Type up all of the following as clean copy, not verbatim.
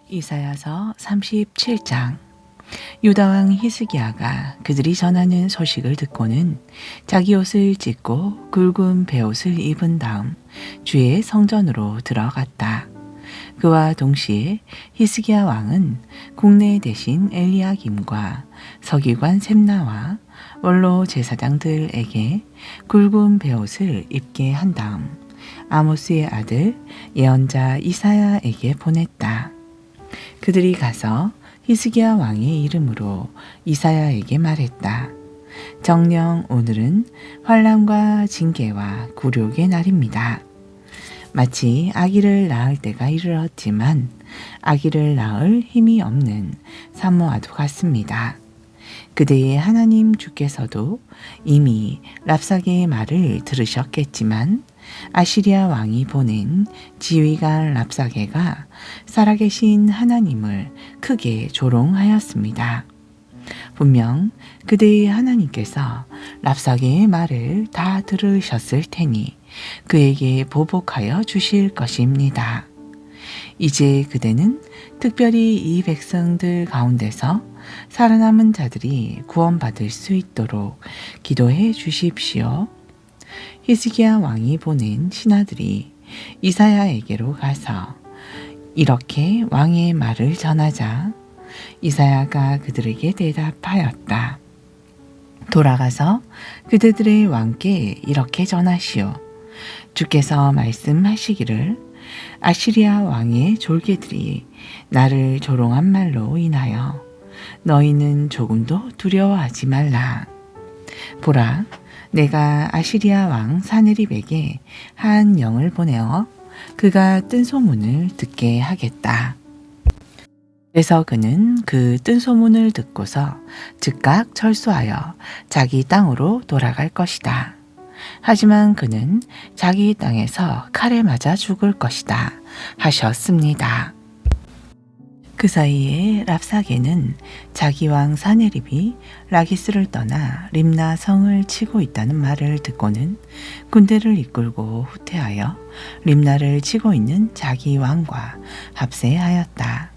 이사야서 37장. 유다왕 히스기야가 그들이 전하는 소식을 듣고는 자기 옷을 찢고 굵은 베옷을 입은 다음 주의 성전으로 들어갔다. 그와 동시에 히스기야 왕은 국내 대신 엘리야김과 서기관 셈나와 원로 제사장들에게 굵은 베옷을 입게 한 다음 아모스의 아들 예언자 이사야에게 보냈다. 그들이 가서 히스기야 왕의 이름으로 이사야에게 말했다. 정녕 오늘은 환난과 징계와 굴욕의 날입니다. 마치 아기를 낳을 때가 이르렀지만 아기를 낳을 힘이 없는 사모아도 같습니다. 그대의 하나님 주께서도 이미 랍사게의 말을 들으셨겠지만 아시리아 왕이 보낸 지휘관 랍사게가 살아계신 하나님을 크게 조롱하였습니다. 분명 그대의 하나님께서 랍사게의 말을 다 들으셨을 테니 그에게 보복하여 주실 것입니다. 이제 그대는 특별히 이 백성들 가운데서 살아남은 자들이 구원받을 수 있도록 기도해 주십시오. 히스기야 왕이 보낸 신하들이 이사야에게로 가서 이렇게 왕의 말을 전하자 이사야가 그들에게 대답하였다. 돌아가서 그대들의 왕께 이렇게 전하시오. 주께서 말씀하시기를 아시리아 왕의 졸개들이 나를 조롱한 말로 인하여 너희는 조금도 두려워하지 말라. 보라, 내가 아시리아 왕 사네립에게 한 영을 보내어 그가 뜬 소문을 듣게 하겠다. 그래서 그는 그 뜬 소문을 듣고서 즉각 철수하여 자기 땅으로 돌아갈 것이다. 하지만 그는 자기 땅에서 칼에 맞아 죽을 것이다 하셨습니다. 그 사이에 랍사게는 자기 왕 사네립이 라기스를 떠나 림나 성을 치고 있다는 말을 듣고는 군대를 이끌고 후퇴하여 림나를 치고 있는 자기 왕과 합세하였다.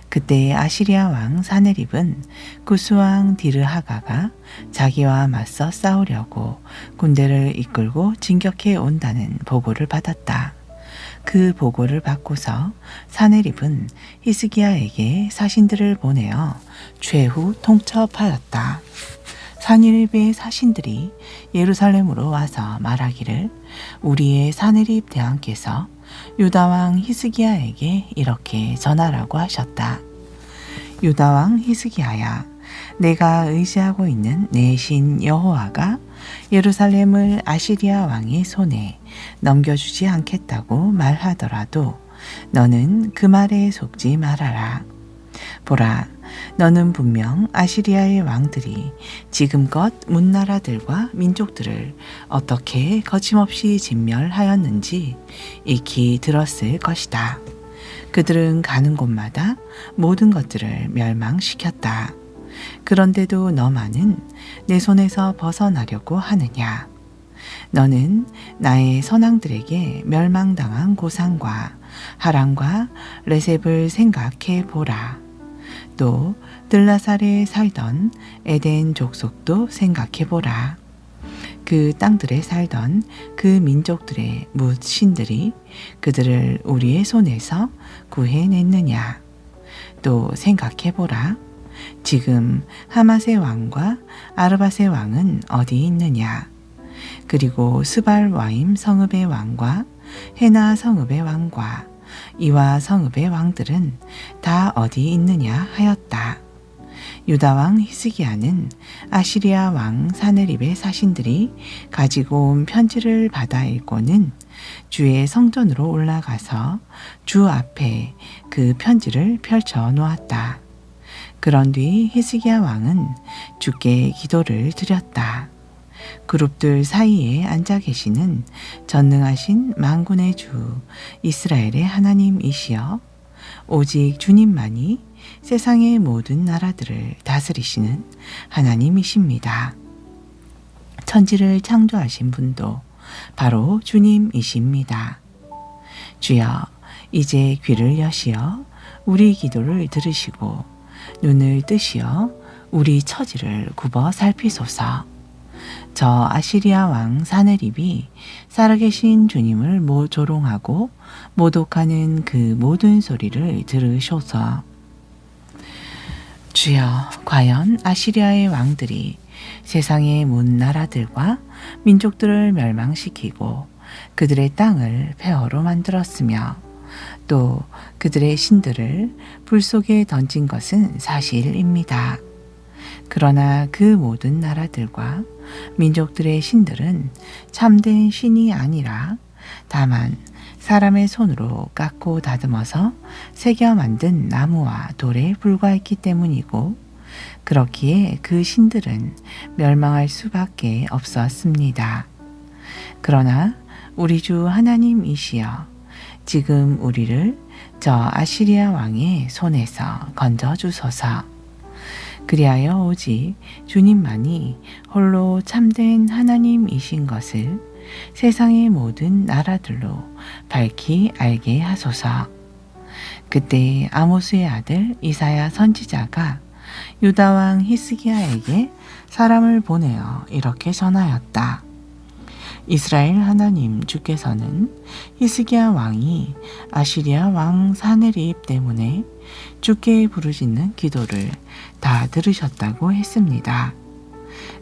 그때 아시리아 왕 사네립은 구스왕 디르하가가 자기와 맞서 싸우려고 군대를 이끌고 진격해 온다는 보고를 받았다. 그 보고를 받고서 사네립은 히스기야에게 사신들을 보내어 최후 통첩하였다. 사네립의 사신들이 예루살렘으로 와서 말하기를 우리의 사네립 대왕께서 유다왕 히스기야에게 이렇게 전하라고 하셨다. 유다왕 히스기야야, 내가 의지하고 있는 내 신 여호와가 예루살렘을 아시리아 왕의 손에 넘겨주지 않겠다고 말하더라도 너는 그 말에 속지 말아라. 보라, 너는 분명 아시리아의 왕들이 지금껏 문나라들과 민족들을 어떻게 거침없이 진멸하였는지 익히 들었을 것이다. 그들은 가는 곳마다 모든 것들을 멸망시켰다. 그런데도 너만은 내 손에서 벗어나려고 하느냐? 너는 나의 선왕들에게 멸망당한 고산과 하란과 레셉을 생각해 보라. 또 들라살에 살던 에덴 족속도 생각해 보라. 그 땅들에 살던 그 민족들의 뭇 신들이 그들을 우리의 손에서 구해냈느냐? 또 생각해 보라. 지금 하맛의 왕과 아르밧의 왕은 어디 있느냐? 그리고 스발와임 성읍의 왕과 헤나 성읍의 왕과 이와 성읍의 왕들은 다 어디 있느냐 하였다. 유다 왕 히스기야는 아시리아 왕 사네립의 사신들이 가지고 온 편지를 받아 읽고는 주의 성전으로 올라가서 주 앞에 그 편지를 펼쳐 놓았다. 그런 뒤 히스기야 왕은 주께 기도를 드렸다. 그룹들 사이에 앉아 계시는 전능하신 만군의 주 이스라엘의 하나님이시여, 오직 주님만이 세상의 모든 나라들을 다스리시는 하나님이십니다. 천지를 창조하신 분도 바로 주님이십니다. 주여, 이제 귀를 여시어 우리 기도를 들으시고 눈을 뜨시어 우리 처지를 굽어 살피소서. 저 아시리아 왕 사네립이 살아계신 주님을 조롱하고 모독하는 그 모든 소리를 들으소서. 주여, 과연 아시리아의 왕들이 세상의 문 나라들과 민족들을 멸망시키고 그들의 땅을 폐허로 만들었으며 또 그들의 신들을 불 속에 던진 것은 사실입니다. 그러나 그 모든 나라들과 민족들의 신들은 참된 신이 아니라 다만 사람의 손으로 깎고 다듬어서 새겨 만든 나무와 돌에 불과했기 때문이고, 그렇기에 그 신들은 멸망할 수밖에 없었습니다. 그러나 우리 주 하나님이시여 지금 우리를 저 아시리아 왕의 손에서 건져 주소서. 그리하여 오직 주님만이 홀로 참된 하나님이신 것을 세상의 모든 나라들로 밝히 알게 하소서. 그때 아모스의 아들 이사야 선지자가 유다 왕 히스기야에게 사람을 보내어 이렇게 전하였다. 이스라엘 하나님 주께서는 히스기야 왕이 아시리아 왕 사네립 때문에 주께 부르짖는 기도를 다 들으셨다고 했습니다.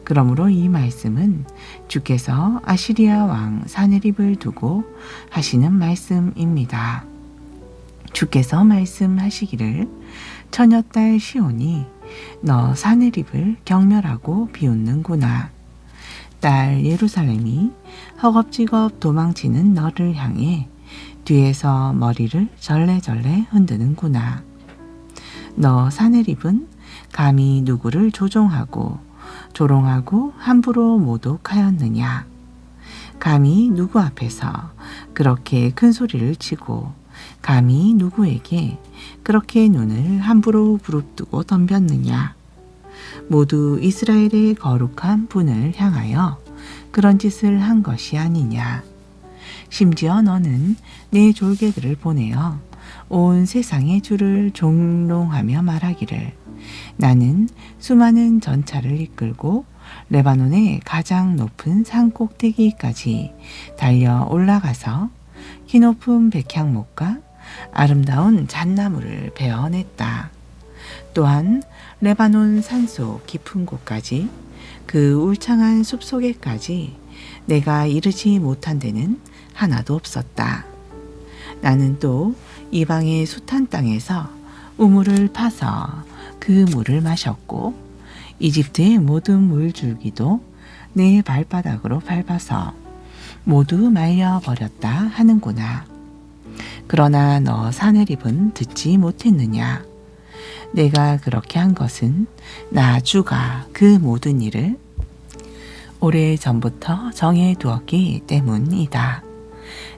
그러므로 이 말씀은 주께서 아시리아 왕 사네립을 두고 하시는 말씀입니다. 주께서 말씀하시기를 처녀딸 시온이 너 사네립을 경멸하고 비웃는구나. 딸 예루살렘이 허겁지겁 도망치는 너를 향해 뒤에서 머리를 절레절레 흔드는구나. 너 사네립은 감히 누구를 조롱하고 함부로 모독하였느냐. 감히 누구 앞에서 그렇게 큰 소리를 치고 감히 누구에게 그렇게 눈을 함부로 부릅뜨고 덤볐느냐. 모두 이스라엘의 거룩한 분을 향하여 그런 짓을 한 것이 아니냐. 심지어 너는 내 졸개들을 보내어 온 세상의 주를 종롱하며 말하기를 나는 수많은 전차를 이끌고 레바논의 가장 높은 산 꼭대기까지 달려 올라가서 키높은 백향목과 아름다운 잣나무를 베어냈다. 또한 레바논 산속 깊은 곳까지 그 울창한 숲속에까지 내가 이르지 못한 데는 하나도 없었다. 나는 또 이방의 숱한 땅에서 우물을 파서 그 물을 마셨고 이집트의 모든 물줄기도 내 발바닥으로 밟아서 모두 말려버렸다 하는구나. 그러나 너 사네립은 듣지 못했느냐. 내가 그렇게 한 것은 나 주가 그 모든 일을 오래전부터 정해두었기 때문이다.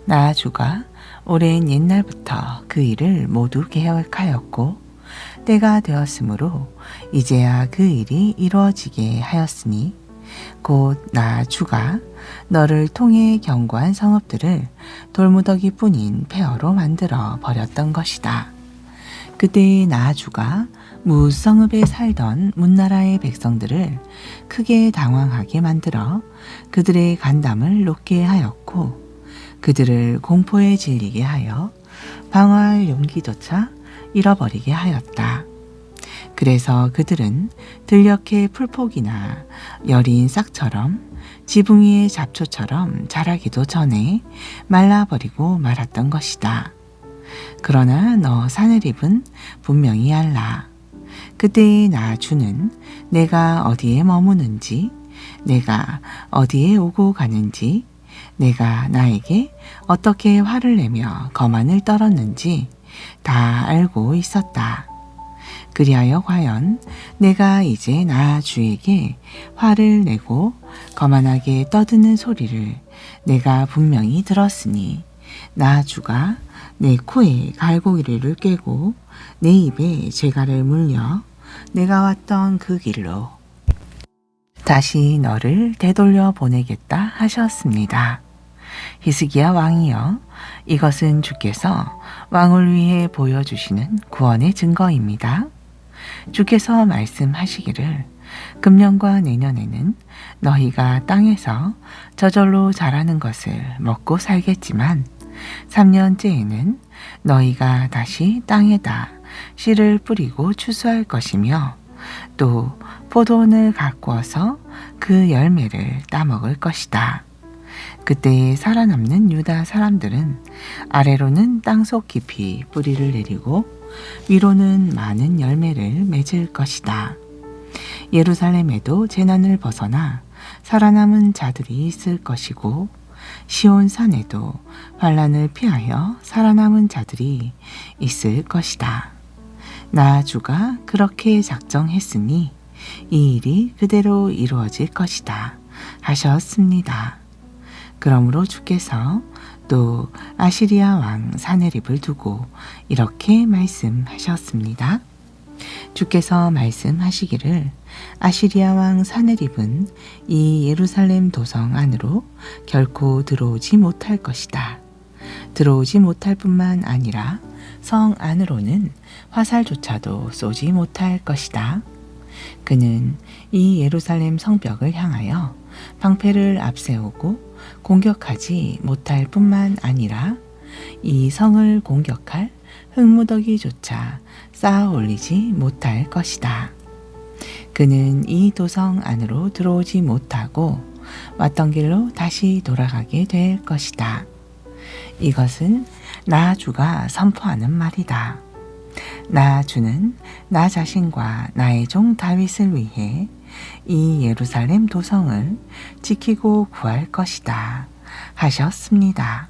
나 주가 오랜 옛날부터 그 일을 모두 계획하였고 때가 되었으므로 이제야 그 일이 이루어지게 하였으니 곧 나 주가 너를 통해 견고한 성읍들을 돌무더기뿐인 폐허로 만들어 버렸던 것이다. 그때 나 주가 무성읍에 살던 문나라의 백성들을 크게 당황하게 만들어 그들의 간담을 높게 하였고 그들을 공포에 질리게 하여 방어할 용기조차 잃어버리게 하였다. 그래서 그들은 들녘의 풀포기나 여린 싹처럼 지붕 위의 잡초처럼 자라기도 전에 말라버리고 말았던 것이다. 그러나 너 사네립은 분명히 알라. 그때의 나 주는 내가 어디에 머무는지, 내가 어디에 오고 가는지, 내가 나에게 어떻게 화를 내며 거만을 떨었는지 다 알고 있었다. 그리하여 과연 내가 이제 나 주에게 화를 내고 거만하게 떠드는 소리를 내가 분명히 들었으니 나 주가 내 코에 갈고리를 꿰고 내 입에 재갈을 물려 내가 왔던 그 길로 다시 너를 되돌려 보내겠다 하셨습니다. 히스기야 왕이여 이것은 주께서 왕을 위해 보여주시는 구원의 증거입니다. 주께서 말씀하시기를 금년과 내년에는 너희가 땅에서 저절로 자라는 것을 먹고 살겠지만 3년째에는 너희가 다시 땅에다 씨를 뿌리고 추수할 것이며 또 포도원을 가꾸어서 그 열매를 따먹을 것이다. 그때 살아남는 유다 사람들은 아래로는 땅속 깊이 뿌리를 내리고 위로는 많은 열매를 맺을 것이다. 예루살렘에도 재난을 벗어나 살아남은 자들이 있을 것이고 시온 산에도 환난을 피하여 살아남은 자들이 있을 것이다. 나 주가 그렇게 작정했으니 이 일이 그대로 이루어질 것이다 하셨습니다. 그러므로 주께서 또 아시리아 왕 사네립을 두고 이렇게 말씀하셨습니다. 주께서 말씀하시기를 아시리아 왕 사네립은 이 예루살렘 도성 안으로 결코 들어오지 못할 것이다. 들어오지 못할 뿐만 아니라 성 안으로는 화살조차도 쏘지 못할 것이다. 그는 이 예루살렘 성벽을 향하여 방패를 앞세우고 공격하지 못할 뿐만 아니라 이 성을 공격할 흙무더기조차 쌓아 올리지 못할 것이다. 그는 이 도성 안으로 들어오지 못하고 왔던 길로 다시 돌아가게 될 것이다. 이것은 나 주가 선포하는 말이다. 나 주는 나 자신과 나의 종 다윗을 위해 이 예루살렘 도성을 지키고 구할 것이다 하셨습니다.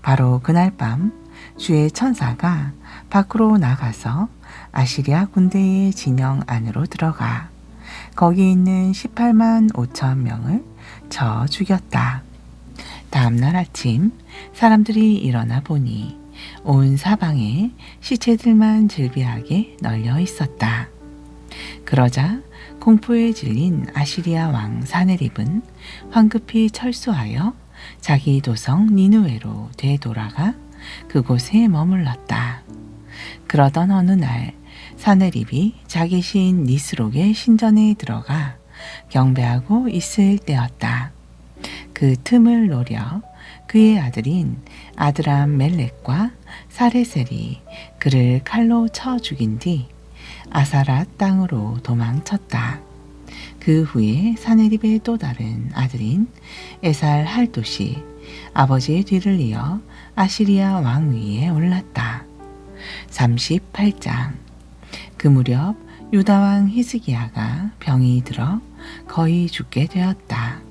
바로 그날 밤 주의 천사가 밖으로 나가서 아시리아 군대의 진영 안으로 들어가 거기 있는 18만 5천 명을 쳐 죽였다. 다음날 아침 사람들이 일어나 보니 온 사방에 시체들만 즐비하게 널려 있었다. 그러자 공포에 질린 아시리아 왕 사네립은 황급히 철수하여 자기 도성 니느웨로 되돌아가 그곳에 머물렀다. 그러던 어느 날 사네립이 자기 시인 니스록의 신전에 들어가 경배하고 있을 때였다. 그 틈을 노려 그의 아들인 아드람 멜렉과 사레셀이 그를 칼로 쳐 죽인 뒤 아사랏 땅으로 도망쳤다. 그 후에 사네립의 또 다른 아들인 에살 할도시 아버지의 뒤를 이어 아시리아 왕위에 올랐다. 38장. 그 무렵 유다 왕 히스기야가 병이 들어 거의 죽게 되었다.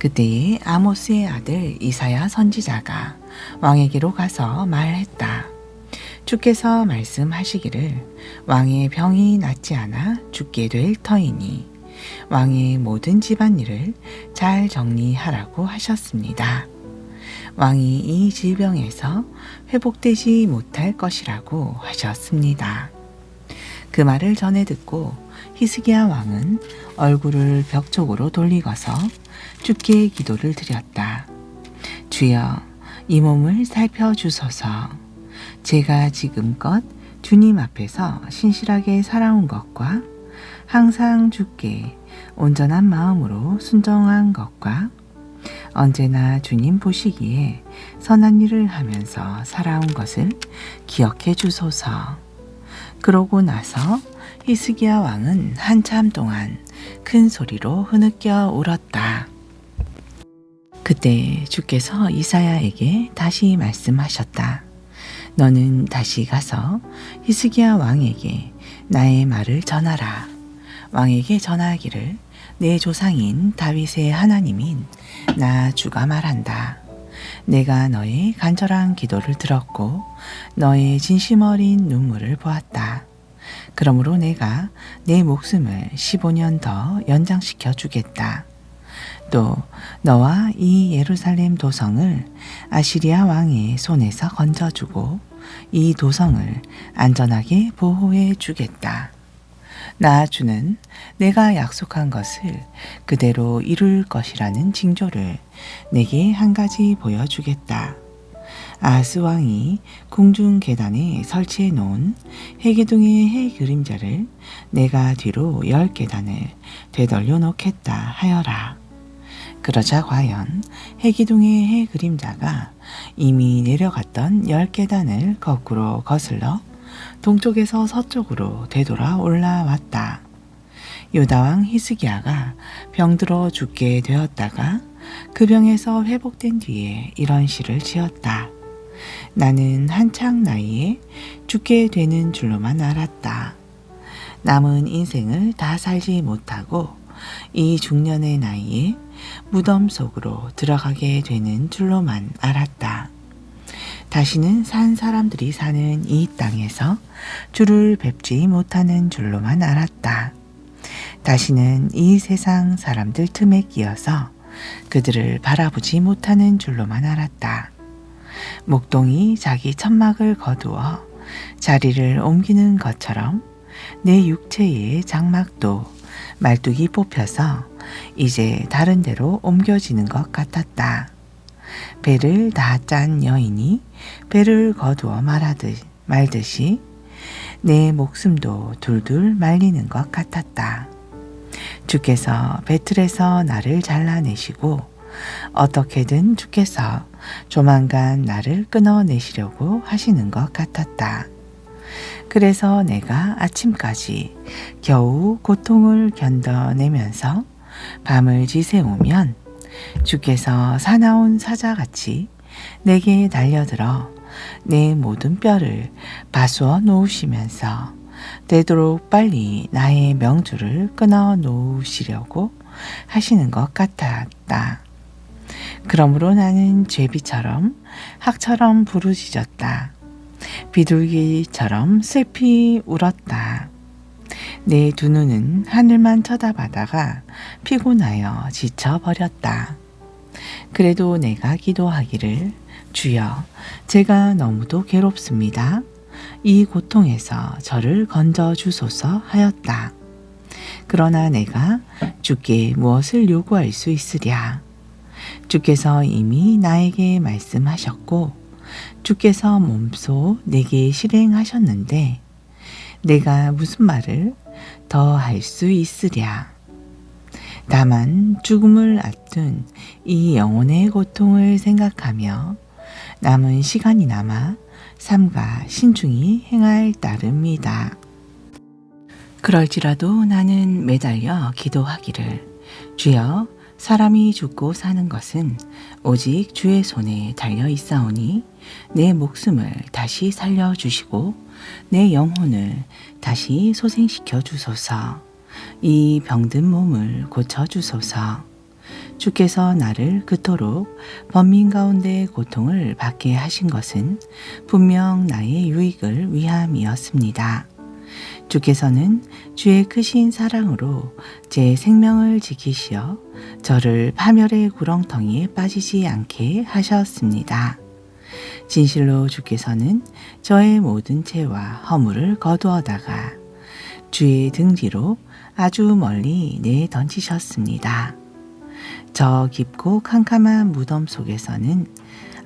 그때에 아모스의 아들 이사야 선지자가 왕에게로 가서 말했다. 주께서 말씀하시기를 왕의 병이 낫지 않아 죽게 될 터이니 왕의 모든 집안일을 잘 정리하라고 하셨습니다. 왕이 이 질병에서 회복되지 못할 것이라고 하셨습니다. 그 말을 전해 듣고 히스기야 왕은 얼굴을 벽 쪽으로 돌리고서 주께 기도를 드렸다. 주여, 이 몸을 살펴주소서. 제가 지금껏 주님 앞에서 신실하게 살아온 것과 항상 주께 온전한 마음으로 순종한 것과 언제나 주님 보시기에 선한 일을 하면서 살아온 것을 기억해 주소서. 그러고 나서 히스기야 왕은 한참 동안 큰 소리로 흐느껴 울었다. 그때 주께서 이사야에게 다시 말씀하셨다. 너는 다시 가서 히스기야 왕에게 나의 말을 전하라. 왕에게 전하기를 내 조상인 다윗의 하나님인 나 주가 말한다. 내가 너의 간절한 기도를 들었고 너의 진심 어린 눈물을 보았다. 그러므로 내가 내 목숨을 15년 더 연장시켜 주겠다. 또 너와 이 예루살렘 도성을 아시리아 왕의 손에서 건져주고 이 도성을 안전하게 보호해 주겠다. 나 주는 내가 약속한 것을 그대로 이룰 것이라는 징조를 내게 한 가지 보여주겠다. 아하스 왕이 궁중 계단에 설치해 놓은 해기둥의 해 그림자를 내가 뒤로 10계단을 되돌려 놓겠다 하여라. 그러자 과연 해기둥의 해 그림자가 이미 내려갔던 10계단을 거꾸로 거슬러 동쪽에서 서쪽으로 되돌아 올라왔다. 유다왕 히스기야가 병들어 죽게 되었다가 그 병에서 회복된 뒤에 이런 시를 지었다. 나는 한창 나이에 죽게 되는 줄로만 알았다. 남은 인생을 다 살지 못하고 이 중년의 나이에 무덤 속으로 들어가게 되는 줄로만 알았다. 다시는 산 사람들이 사는 이 땅에서 주를 뵙지 못하는 줄로만 알았다. 다시는 이 세상 사람들 틈에 끼어서 그들을 바라보지 못하는 줄로만 알았다. 목동이 자기 천막을 거두어 자리를 옮기는 것처럼 내 육체의 장막도 말뚝이 뽑혀서 이제 다른 데로 옮겨지는 것 같았다. 배를 다 짠 여인이 배를 거두어 말듯이 내 목숨도 둘둘 말리는 것 같았다. 주께서 배틀에서 나를 잘라내시고 어떻게든 주께서 조만간 나를 끊어내시려고 하시는 것 같았다. 그래서 내가 아침까지 겨우 고통을 견뎌내면서 밤을 지새우면 주께서 사나운 사자같이 내게 달려들어 내 모든 뼈를 바수어 놓으시면서 되도록 빨리 나의 명주를 끊어 놓으시려고 하시는 것 같았다. 그러므로 나는 제비처럼 학처럼 부르짖었다. 비둘기처럼 슬피 울었다. 내 두 눈은 하늘만 쳐다보다가 피곤하여 지쳐버렸다. 그래도 내가 기도하기를 주여, 제가 너무도 괴롭습니다. 이 고통에서 저를 건져 주소서 하였다. 그러나 내가 주께 무엇을 요구할 수 있으랴? 주께서 이미 나에게 말씀하셨고 주께서 몸소 내게 실행하셨는데 내가 무슨 말을 더 할 수 있으랴? 다만 죽음을 앞둔 이 영혼의 고통을 생각하며 남은 시간이 남아 삼가 신중히 행할 따름이다. 그럴지라도 나는 매달려 기도하기를 주여, 사람이 죽고 사는 것은 오직 주의 손에 달려 있사오니 내 목숨을 다시 살려주시고 내 영혼을 다시 소생시켜 주소서. 이 병든 몸을 고쳐주소서. 주께서 나를 그토록 번민 가운데 고통을 받게 하신 것은 분명 나의 유익을 위함이었습니다. 주께서는 주의 크신 사랑으로 제 생명을 지키시어 저를 파멸의 구렁텅이에 빠지지 않게 하셨습니다. 진실로 주께서는 저의 모든 죄와 허물을 거두어다가 주의 등 뒤로 아주 멀리 내던지셨습니다. 저 깊고 캄캄한 무덤 속에서는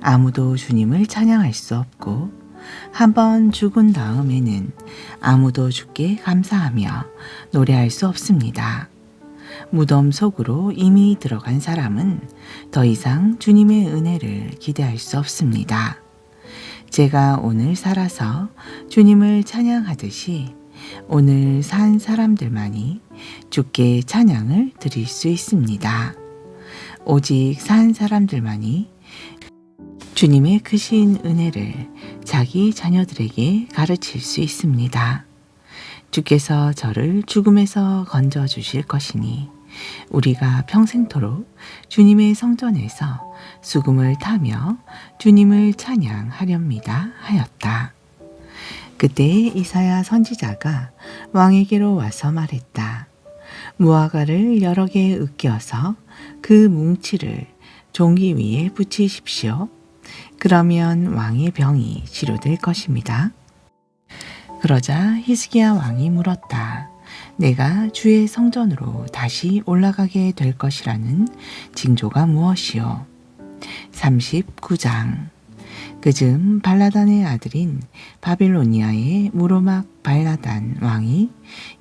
아무도 주님을 찬양할 수 없고 한번 죽은 다음에는 아무도 주께 감사하며 노래할 수 없습니다. 무덤 속으로 이미 들어간 사람은 더 이상 주님의 은혜를 기대할 수 없습니다. 제가 오늘 살아서 주님을 찬양하듯이 오늘 산 사람들만이 주께 찬양을 드릴 수 있습니다. 오직 산 사람들만이 주님의 크신 은혜를 자기 자녀들에게 가르칠 수 있습니다. 주께서 저를 죽음에서 건져 주실 것이니 우리가 평생토록 주님의 성전에서 수금을 타며 주님을 찬양하렵니다 하였다. 그때 이사야 선지자가 왕에게로 와서 말했다. 무화과를 여러 개 으깨어서 그 뭉치를 종기 위에 붙이십시오. 그러면 왕의 병이 치료될 것입니다. 그러자 히스기야 왕이 물었다. 내가 주의 성전으로 다시 올라가게 될 것이라는 징조가 무엇이요? 39장. 그즈음 발라단의 아들인 바빌로니아의 무로막 발라단 왕이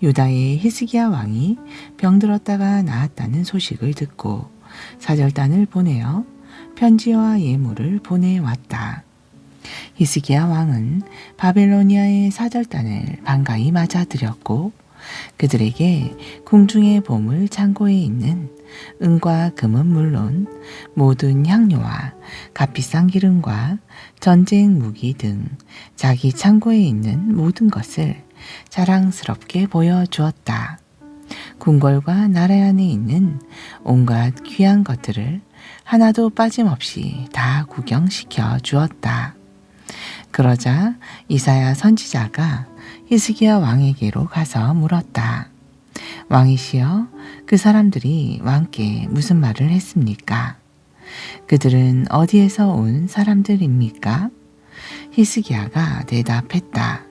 유다의 히스기야 왕이 병들었다가 나았다는 소식을 듣고 사절단을 보내어 편지와 예물을 보내왔다. 히스기야 왕은 바빌로니아의 사절단을 반가이 맞아들였고 그들에게 궁중의 보물 창고에 있는 은과 금은 물론 모든 향료와 값비싼 기름과 전쟁 무기 등 자기 창고에 있는 모든 것을 자랑스럽게 보여주었다. 궁궐과 나라 안에 있는 온갖 귀한 것들을 하나도 빠짐없이 다 구경시켜 주었다. 그러자 이사야 선지자가 히스기야 왕에게로 가서 물었다. 왕이시여, 그 사람들이 왕께 무슨 말을 했습니까? 그들은 어디에서 온 사람들입니까? 히스기야가 대답했다.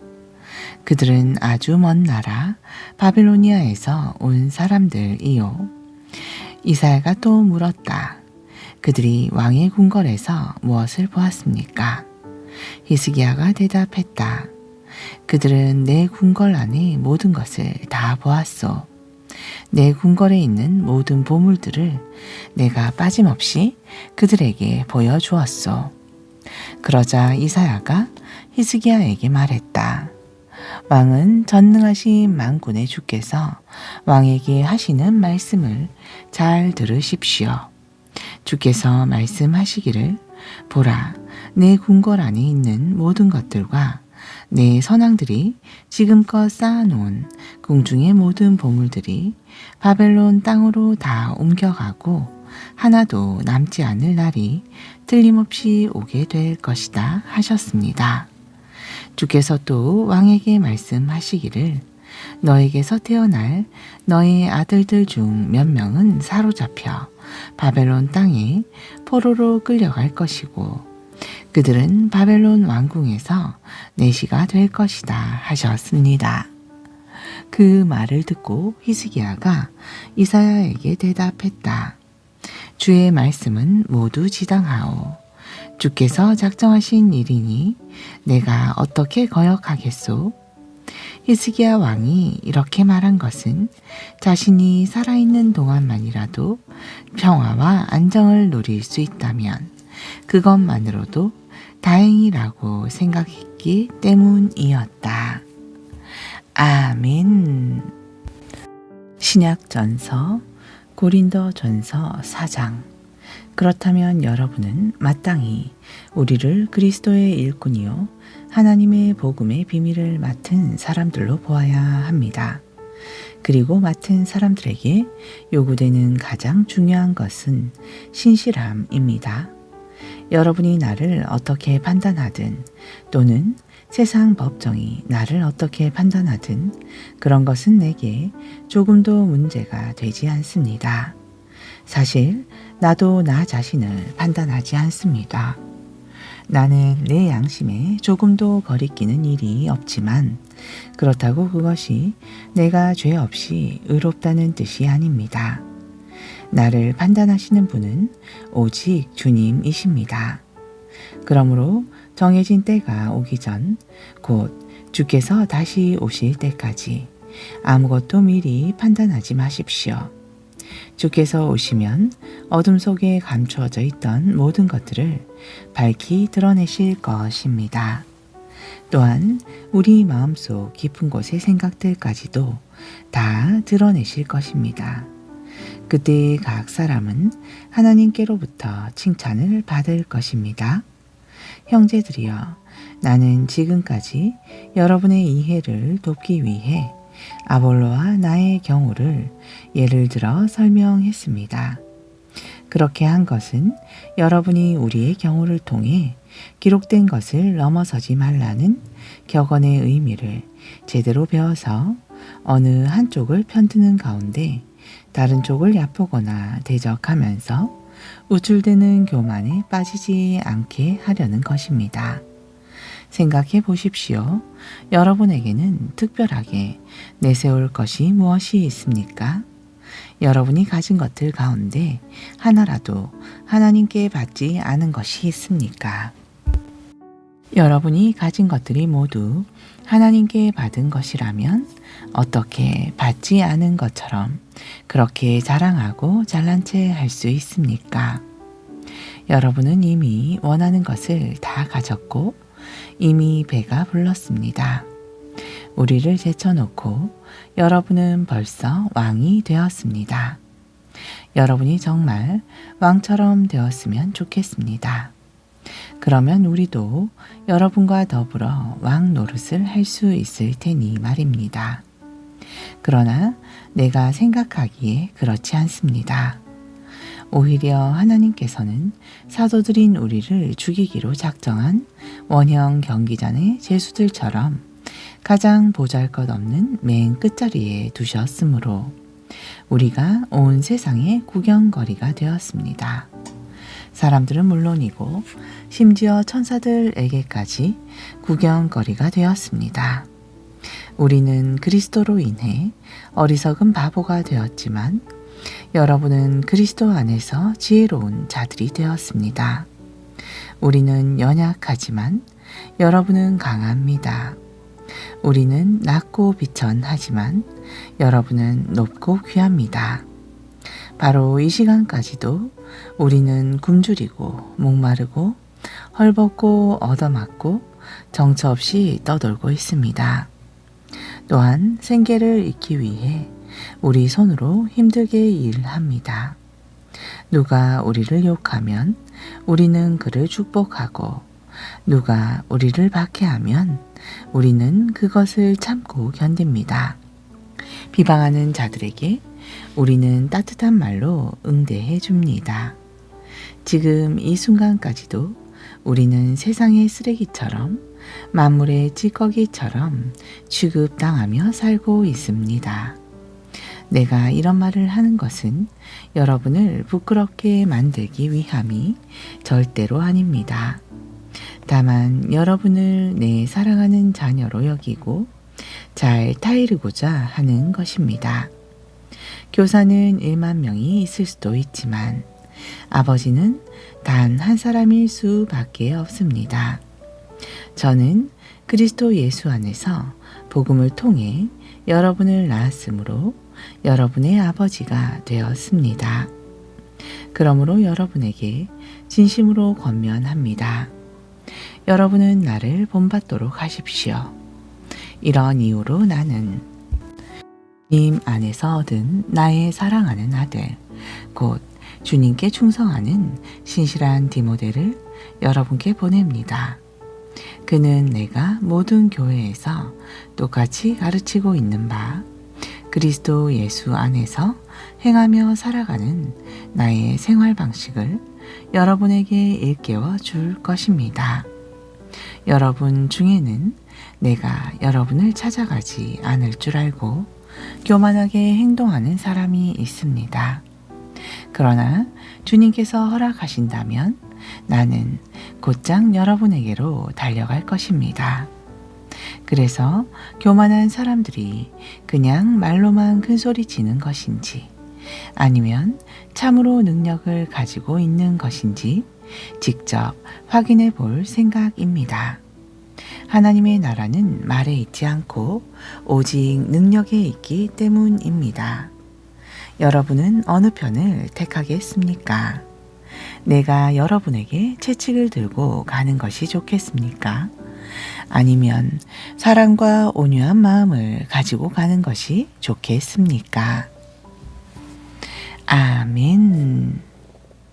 그들은 아주 먼 나라 바빌로니아에서 온 사람들이요. 이사야가 또 물었다. 그들이 왕의 궁궐에서 무엇을 보았습니까? 히스기야가 대답했다. 그들은 내 궁궐 안의 모든 것을 다 보았소. 내 궁궐에 있는 모든 보물들을 내가 빠짐없이 그들에게 보여주었소. 그러자 이사야가 히스기야에게 말했다. 왕은 전능하신 만군의 주께서 왕에게 하시는 말씀을 잘 들으십시오. 주께서 말씀하시기를 보라, 내 궁궐 안에 있는 모든 것들과 내 선왕들이 지금껏 쌓아놓은 궁중의 모든 보물들이 바벨론 땅으로 다 옮겨가고 하나도 남지 않을 날이 틀림없이 오게 될 것이다 하셨습니다. 주께서 또 왕에게 말씀하시기를 너에게서 태어날 너의 아들들 중 몇 명은 사로잡혀 바벨론 땅에 포로로 끌려갈 것이고 그들은 바벨론 왕궁에서 내시가 될 것이다 하셨습니다. 그 말을 듣고 히스기야가 이사야에게 대답했다. 주의 말씀은 모두 지당하오. 주께서 작정하신 일이니 내가 어떻게 거역하겠소? 히스기야 왕이 이렇게 말한 것은 자신이 살아있는 동안만이라도 평화와 안정을 누릴 수 있다면 그것만으로도 다행이라고 생각했기 때문이었다. 아멘. 신약전서 고린도전서 4장. 그렇다면 여러분은 마땅히 우리를 그리스도의 일꾼이요 하나님의 복음의 비밀을 맡은 사람들로 보아야 합니다. 그리고 맡은 사람들에게 요구되는 가장 중요한 것은 신실함입니다. 여러분이 나를 어떻게 판단하든 또는 세상 법정이 나를 어떻게 판단하든 그런 것은 내게 조금도 문제가 되지 않습니다. 사실 나도 나 자신을 판단하지 않습니다. 나는 내 양심에 조금도 거리끼는 일이 없지만 그렇다고 그것이 내가 죄 없이 의롭다는 뜻이 아닙니다. 나를 판단하시는 분은 오직 주님이십니다. 그러므로 정해진 때가 오기 전, 곧 주께서 다시 오실 때까지 아무것도 미리 판단하지 마십시오. 주께서 오시면 어둠 속에 감추어져 있던 모든 것들을 밝히 드러내실 것입니다. 또한 우리 마음속 깊은 곳의 생각들까지도 다 드러내실 것입니다. 그때 각 사람은 하나님께로부터 칭찬을 받을 것입니다. 형제들이여, 나는 지금까지 여러분의 이해를 돕기 위해 아볼로와 나의 경우를 예를 들어 설명했습니다. 그렇게 한 것은 여러분이 우리의 경우를 통해 기록된 것을 넘어서지 말라는 격언의 의미를 제대로 배워서 어느 한쪽을 편드는 가운데 다른 쪽을 얕보거나 대적하면서 우쭐대는 교만에 빠지지 않게 하려는 것입니다. 생각해 보십시오. 여러분에게는 특별하게 내세울 것이 무엇이 있습니까? 여러분이 가진 것들 가운데 하나라도 하나님께 받지 않은 것이 있습니까? 여러분이 가진 것들이 모두 하나님께 받은 것이라면 어떻게 받지 않은 것처럼 그렇게 자랑하고 잘난 체 할 수 있습니까? 여러분은 이미 원하는 것을 다 가졌고 이미 배가 불렀습니다. 우리를 제쳐놓고 여러분은 벌써 왕이 되었습니다. 여러분이 정말 왕처럼 되었으면 좋겠습니다. 그러면 우리도 여러분과 더불어 왕 노릇을 할 수 있을 테니 말입니다. 그러나 내가 생각하기에 그렇지 않습니다. 오히려 하나님께서는 사도들인 우리를 죽이기로 작정한 원형 경기장의 죄수들처럼 가장 보잘것없는 맨 끝자리에 두셨으므로 우리가 온 세상의 구경거리가 되었습니다. 사람들은 물론이고 심지어 천사들에게까지 구경거리가 되었습니다. 우리는 그리스도로 인해 어리석은 바보가 되었지만 여러분은 그리스도 안에서 지혜로운 자들이 되었습니다. 우리는 연약하지만 여러분은 강합니다. 우리는 낮고 비천하지만 여러분은 높고 귀합니다. 바로 이 시간까지도 우리는 굶주리고 목마르고 헐벗고 얻어맞고 정처 없이 떠돌고 있습니다. 또한 생계를 잇기 위해 우리 손으로 힘들게 일합니다. 누가 우리를 욕하면 우리는 그를 축복하고 누가 우리를 박해하면 우리는 그것을 참고 견딥니다. 비방하는 자들에게 우리는 따뜻한 말로 응대해 줍니다. 지금 이 순간까지도 우리는 세상의 쓰레기처럼 만물의 찌꺼기처럼 취급당하며 살고 있습니다. 내가 이런 말을 하는 것은 여러분을 부끄럽게 만들기 위함이 절대로 아닙니다. 다만 여러분을 내 사랑하는 자녀로 여기고 잘 타이르고자 하는 것입니다. 교사는 1만 명이 있을 수도 있지만 아버지는 단 한 사람일 수밖에 없습니다. 저는 그리스도 예수 안에서 복음을 통해 여러분을 낳았으므로 여러분의 아버지가 되었습니다. 그러므로 여러분에게 진심으로 권면합니다. 여러분은 나를 본받도록 하십시오. 이런 이유로 나는 주님 안에서 얻은 나의 사랑하는 아들, 곧 주님께 충성하는 신실한 디모데를 여러분께 보냅니다. 그는 내가 모든 교회에서 똑같이 가르치고 있는 바 그리스도 예수 안에서 행하며 살아가는 나의 생활 방식을 여러분에게 일깨워 줄 것입니다. 여러분 중에는 내가 여러분을 찾아가지 않을 줄 알고 교만하게 행동하는 사람이 있습니다. 그러나 주님께서 허락하신다면 나는 곧장 여러분에게로 달려갈 것입니다. 그래서 교만한 사람들이 그냥 말로만 큰소리 치는 것인지 아니면 참으로 능력을 가지고 있는 것인지 직접 확인해 볼 생각입니다. 하나님의 나라는 말에 있지 않고 오직 능력에 있기 때문입니다. 여러분은 어느 편을 택하겠습니까? 내가 여러분에게 채찍을 들고 가는 것이 좋겠습니까? 아니면 사랑과 온유한 마음을 가지고 가는 것이 좋겠습니까? 아멘.